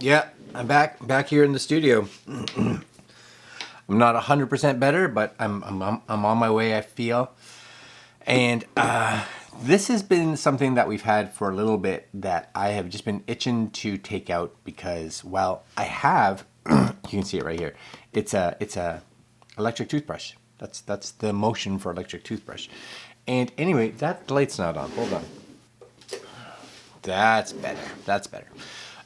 Yeah, I'm back here in the studio. I'm not 100% better, but I'm on my way, I feel. And this has been something that we've had for a little bit that I have just been itching to take out because, well, I have. You can see it right here. It's a electric toothbrush. That's the motion for electric toothbrush. And anyway, that light's not on. Hold on. That's better. That's better.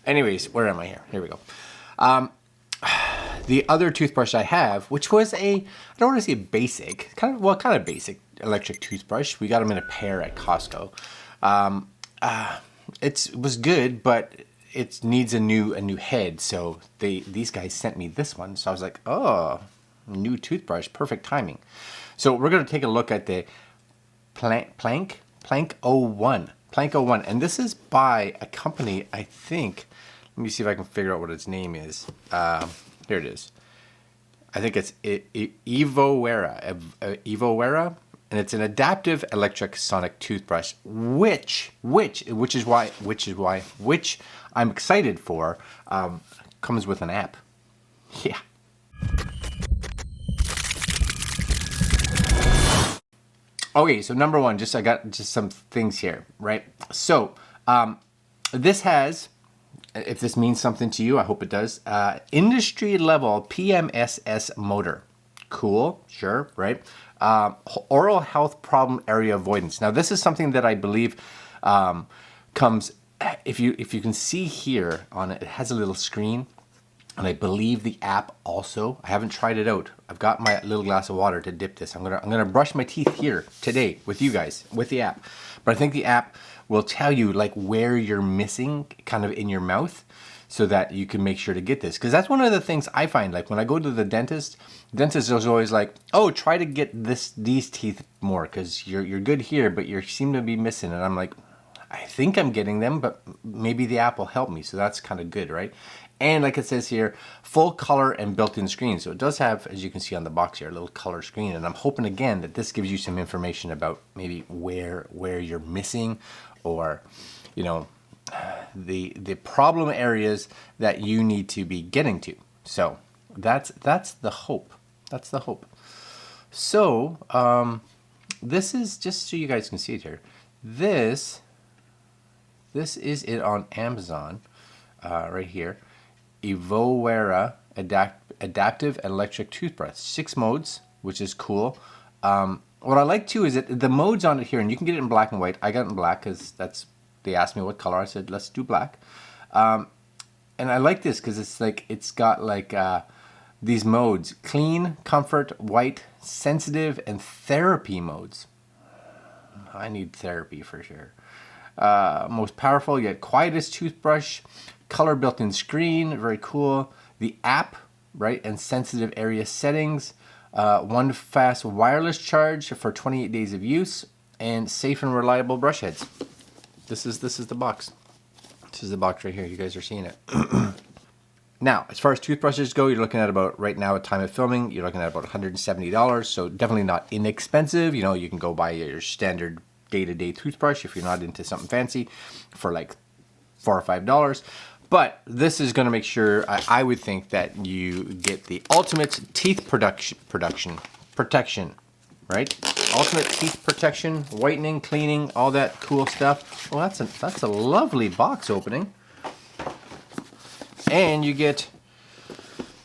Anyways, where am I here? Here we go. The other toothbrush I have, which was I don't want to say basic, kind of basic electric toothbrush. We got them in a pair at Costco. It was good, but it needs a new head. So these guys sent me this one. So I was like, oh, new toothbrush, perfect timing. So we're going to take a look at the Planck O1. Planck O1, and this is by a company, I think. Let me see if I can figure out what its name is. Here it is. I think it's Evowera, and it's an adaptive electric sonic toothbrush, which I'm excited for. Comes with an app. Yeah. Okay, so number one, I got some things here, right? So this has, if this means something to you, I hope it does, industry level PMSS motor. Cool, sure, right? Oral health problem area avoidance. Now this is something that I believe comes, if you can see here on it, it has a little screen. And I believe the app also. I haven't tried it out. I've got my little glass of water to dip this. I'm gonna brush my teeth here today with you guys with the app. But I think the app will tell you like where you're missing, kind of in your mouth, so that you can make sure to get this. Because that's one of the things I find. Like when I go to the dentist is always like, "Oh, try to get these teeth more, because you're good here, but you seem to be missing." And I'm like, I think I'm getting them, but maybe the app will help me. So that's kind of good, right? And like it says here, full color and built-in screen. So it does have, as you can see on the box here, a little color screen. And I'm hoping again that this gives you some information about maybe where you're missing, or, you know, the problem areas that you need to be getting to. So that's the hope. That's the hope. So this is just so you guys can see it here. This is it on Amazon, right here. Evowera Adaptive Electric Toothbrush. 6 modes, which is cool. What I like too is that the modes on it here, and you can get it in black and white. I got it in black because they asked me what color. I said, let's do black. And I like this because it's got like these modes: clean, comfort, white, sensitive, and therapy modes. I need therapy for sure. Most powerful yet quietest toothbrush, color built-in screen, very cool. The app, right, and sensitive area settings. One fast wireless charge for 28 days of use, and safe and reliable brush heads. This is the box. This is the box right here. You guys are seeing it. Now, as far as toothbrushes go, you're looking at about, right now at time of filming, you're looking at about $170. So definitely not inexpensive. You know, you can go buy your standard day-to-day toothbrush if you're not into something fancy for like $4 or $5. But this is going to make sure, I would think, that you get the ultimate teeth protection, right? Ultimate teeth protection, whitening, cleaning, all that cool stuff. Well, that's a lovely box opening. And you get,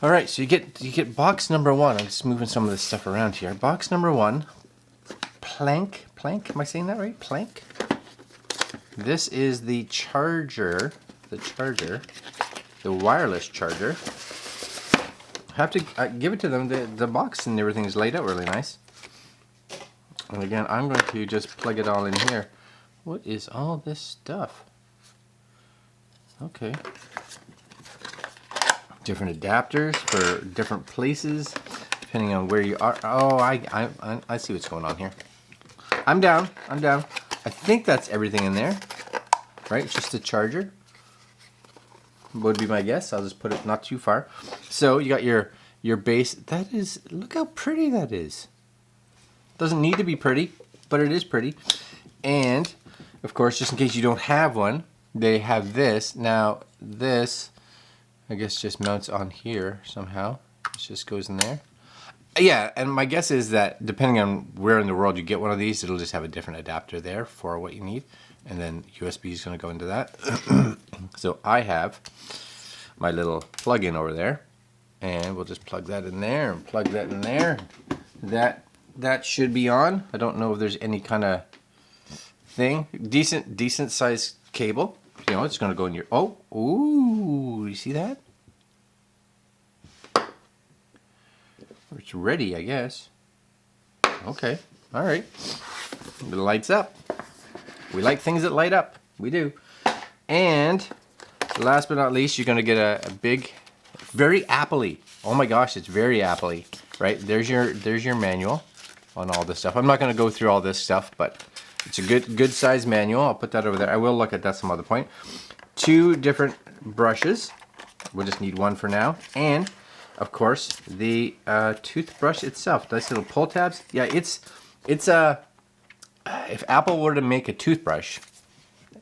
all right, so you get box number one. I'm just moving some of this stuff around here. Box number one, Planck, am I saying that right? Planck. This is the charger, the wireless charger. I have to give it to them. The box and everything is laid out really nice. And again, I'm going to just plug it all in here. What is all this stuff? Okay. Different adapters for different places, depending on where you are. Oh, I see what's going on here. I'm down. I think that's everything in there, right? It's just a charger, would be my guess. I'll just put it not too far. So you got your base. That is, look how pretty that is. Doesn't need to be pretty, but it is pretty. And of course, just in case you don't have one, they have this. Now this, I guess, just mounts on here somehow. It just goes in there. Yeah, and my guess is that depending on where in the world you get one of these, it'll just have a different adapter there for what you need. And then USB is going to go into that. So I have my little plug-in over there. And we'll just plug that in there and plug that in there. That should be on. I don't know if there's any kind of thing. Decent sized cable. You know, it's going to go in your... Oh, ooh, you see that? It's ready, I guess. Okay, all right. It lights up. We like things that light up. We do. And last but not least, you're going to get a big, very Apple-y. Oh my gosh, it's very Apple-y. Right? There's your manual on all this stuff. I'm not going to go through all this stuff, but it's a good size manual. I'll put that over there. I will look at that some other point. 2 different brushes. We'll just need one for now. And of course, the toothbrush itself. Nice little pull tabs. Yeah, it's a. If Apple were to make a toothbrush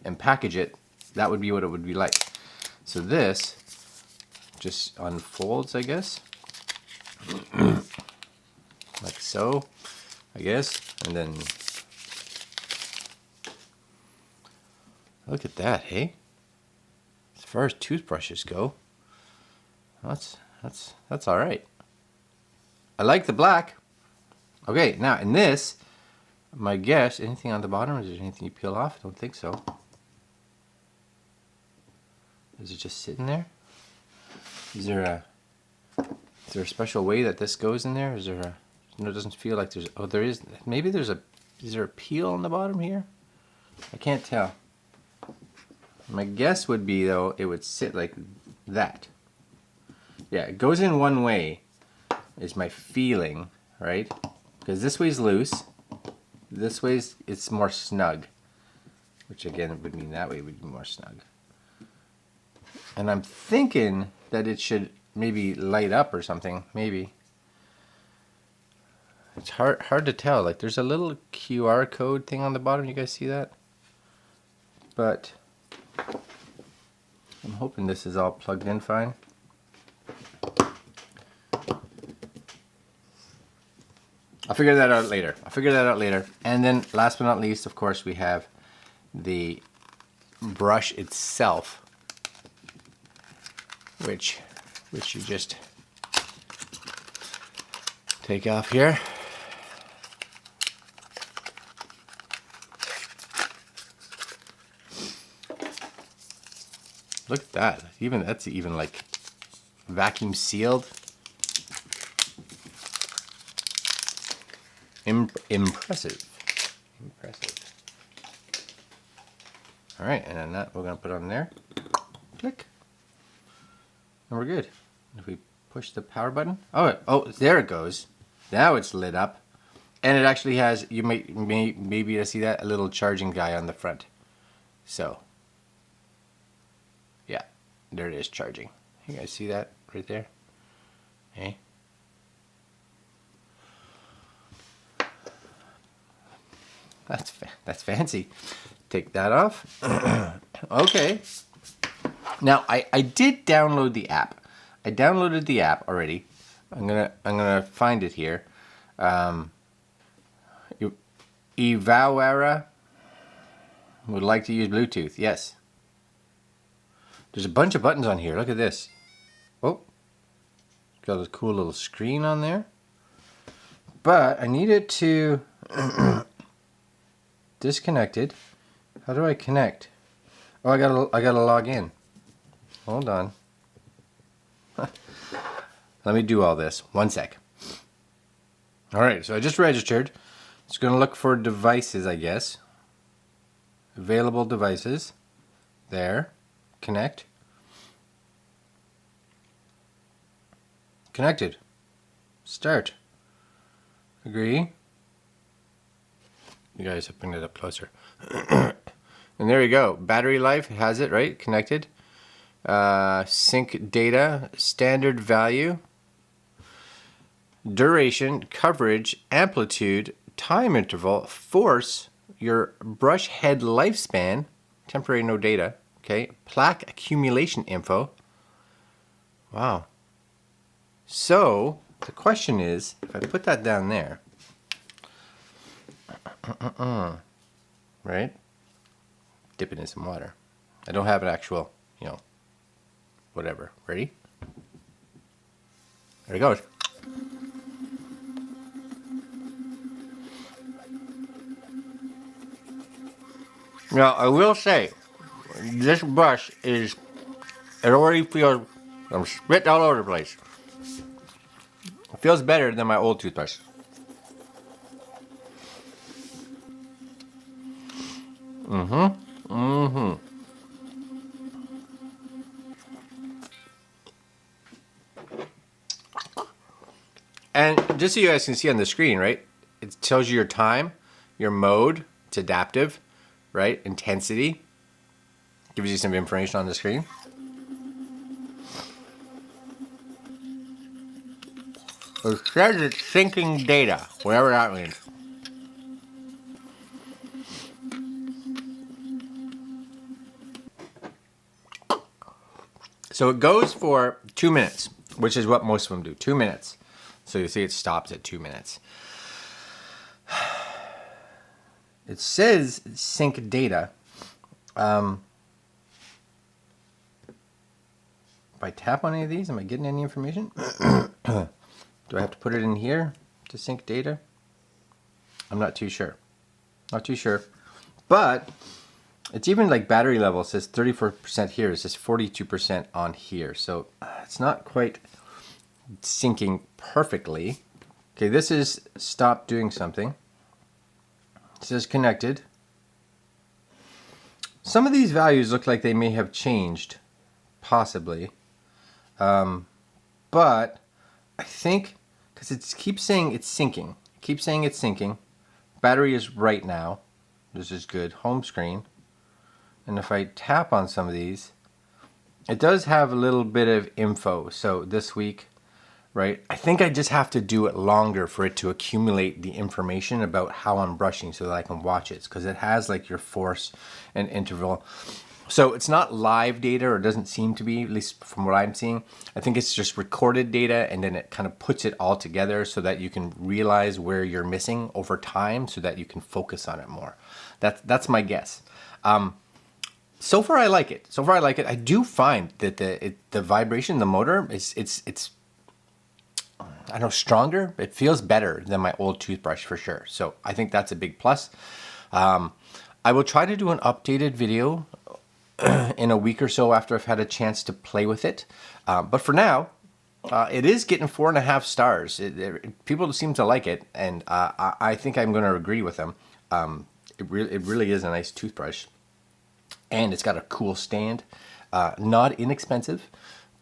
and package it, that would be what it would be like. So this just unfolds, I guess, like so, I guess, and then look at that, hey. As far as toothbrushes go, that's all right. I like the black. Okay, now in this, my guess, anything on the bottom? Is there anything you peel off? I don't think so. Is it just sitting there? Is there a special way that this goes in there? Is there a... No, it doesn't feel like there's... Oh, there is... Maybe there's a... Is there a peel on the bottom here? I can't tell. My guess would be, though, it would sit like that. Yeah, it goes in one way, is my feeling, right? Because this way's loose. This way's it's more snug. Which again would mean that way would be more snug. And I'm thinking that it should maybe light up or something, maybe. It's hard to tell. Like there's a little QR code thing on the bottom, you guys see that? But I'm hoping this is all plugged in fine. I'll figure that out later. And then last but not least, of course, we have the brush itself, which you just take off here. Look at that. That's even like vacuum sealed. Impressive. All right, and then that we're gonna put on there. Click, and we're good. If we push the power button, oh, there it goes. Now it's lit up, and it actually has. You may maybe see that a little charging guy on the front. So, yeah, there it is charging. You guys see that right there? Hey. That's fancy. Take that off. Okay. Now I did download the app. I downloaded the app already. I'm gonna find it here. Evowera would like to use Bluetooth. Yes. There's a bunch of buttons on here. Look at this. Oh, got a cool little screen on there. But I need it to. Disconnected. How do I connect? Oh, I gotta log in. Hold on. Let me do all this. 1 sec. All right, so I just registered. It's gonna look for devices, I guess. Available devices. There. Connect. Connected. Start. Agree. You guys have bring it up closer. And there you go. Battery life has it, right? Connected. Sync data, standard value, duration, coverage, amplitude, time interval, force, your brush head lifespan, temporary no data, Okay, plaque accumulation info. Wow. So the question is, if I put that down there, right? Dip it in some water. I don't have an actual, whatever. Ready? There it goes. Now, I will say, this brush it already feels, I'm spitting all over the place. It feels better than my old toothbrush. And just so you guys can see on the screen, right? It tells you your time, your mode, it's adaptive, right? Intensity. Gives you some information on the screen. It says it's syncing data, whatever that means. So it goes for 2 minutes, which is what most of them do, 2 minutes. So you see it stops at 2 minutes. It says sync data. If I tap on any of these, am I getting any information? Do I have to put it in here to sync data? I'm not too sure. Not too sure. But it's even like battery level. It says 34% here. It says 42% on here. So it's not quite syncing perfectly. Okay, this is stop doing something. It says connected. Some of these values look like they may have changed, possibly. But I think, because it keeps saying it's syncing. It keeps saying it's syncing. Battery is right now. This is good. Home screen. And if I tap on some of these, it does have a little bit of info. So this week, right? I think I just have to do it longer for it to accumulate the information about how I'm brushing so that I can watch it. Because it has like your force and interval. So it's not live data, or doesn't seem to be, at least from what I'm seeing. I think it's just recorded data, and then it kind of puts it all together so that you can realize where you're missing over time so that you can focus on it more. That's my guess. So far I like it. I do find that the vibration, the motor, it's I don't know, stronger. It feels better than my old toothbrush for sure. So I think that's a big plus. I will try to do an updated video in a week or so after I've had a chance to play with it. But for now, it is getting 4.5 stars. People seem to like it, and I think I'm going to agree with them. It really is a nice toothbrush. And it's got a cool stand. Not inexpensive,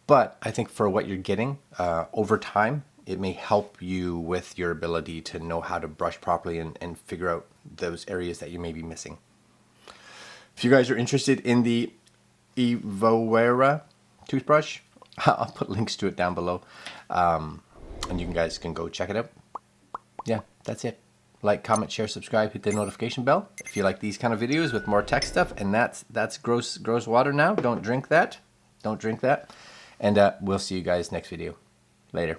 but I think for what you're getting over time, it may help you with your ability to know how to brush properly and figure out those areas that you may be missing. If you guys are interested in the Evowera toothbrush, I'll put links to it down below. And you guys can go check it out. Yeah, that's it. Like, comment, share, subscribe, hit the notification bell. If you like these kind of videos with more tech stuff, and that's gross water now. Don't drink that. Don't drink that. And we'll see you guys next video. Later.